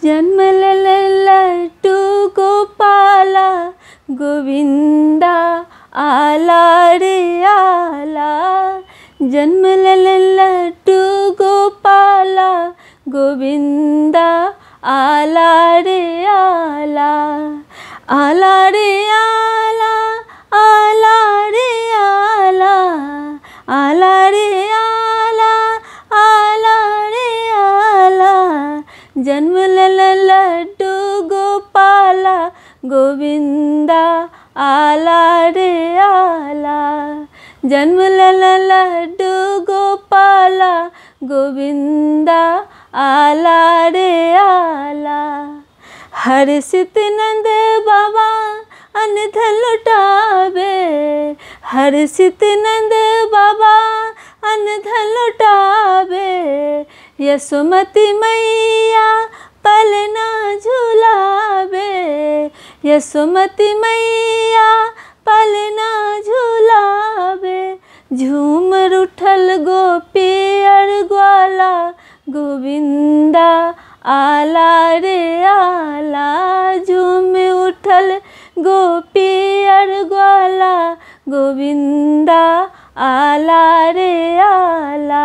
जन्म लड्डू गोपाला गोविंदा आला रे आला। जन्म लड्डू गोपाला गोविंदा आला रे आला। आला रे आला, आला रे आला, आला रे आला, आला रे आला। जन्म लड्डू गोपाला गोविंदा आला रे आला। जन्म लड्डू गोपाला गोविंदा आला रे आला। हर्षित नंद बाबा अनधन लुटावे, हर्षित नंद बाबा अनधन लुटावे। यशोमती मैया पलना झुलावे, यशोमती मैया पलना झुलावे। झूमर उठल गोपी अर ग्वाला गोविंदा आला रे आला। झूम उठल गोपी अर ग्वाला गोविंदा आला रे आला।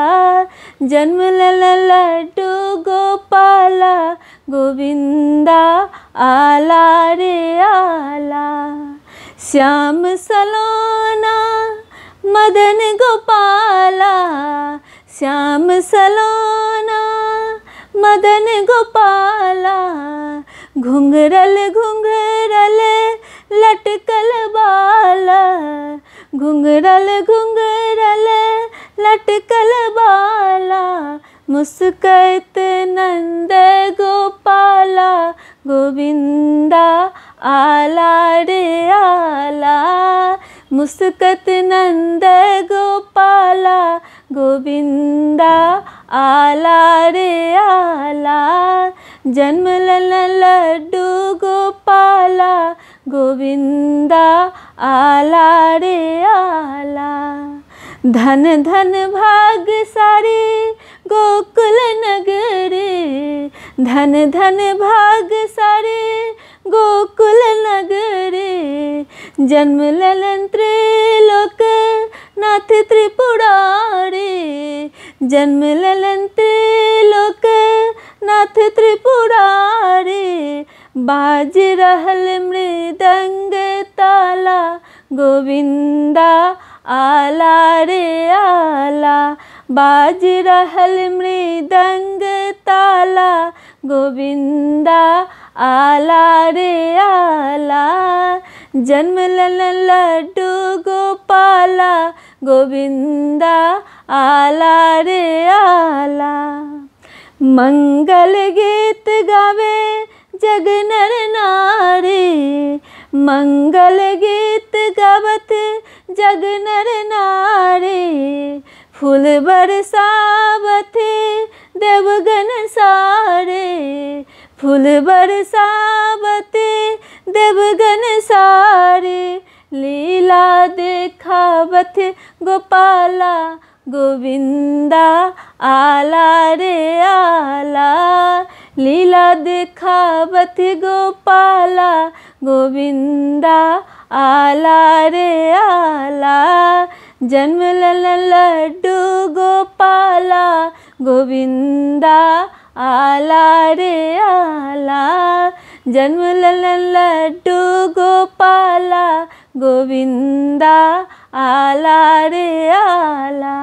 जन्म लड्डू गोपाला गोविंदा आला रे आला। श्याम सलोना मदन गोपाला, श्याम सलोना मदन गोपाला। घुंघरल घुंघरल लटकल बाला, घुंघरल घुंघरल लटकल बाला। मुस्कैत नंद गोपाला गोविंदा आला रे आला। मुस्कत नंद गोपाला गोविंदा आला रे आला। जन्म लड्डू गोपाला गोविंदा आला रे आला। धन धन भाग्यशाली गोकुल नगरी, धन धन भाग्यशाली गोकुल नगरी। जन्म ललन त्रिलोक नाथ त्रिपुरारी, जन्म ललन त्रिलोक नाथ त्रिपुरारी। बाज रहल मृदंग ताला गोविंदा आला रे आला। बाज रहल मृदंग ताला गोविंदा आला रे आला। जन्म लड्डू गोपाला गोविंदा आला रे आला। मंगल गीत गावे जग नर नारी, मंगल गीत गावत जग नर नारी। फूल बरसावते देवगन सारे, फूल बरसावते देवगन सारे। लीला देखावत गोपाला गोविंदा आला रे आला। लीला देखावत गोपाला गोविंदा आला रे आला। जन्म लड्डू गोपाला गोविंदा आला रे आला। जन्म लड्डू गोपाला गोविंदा आला रे आला।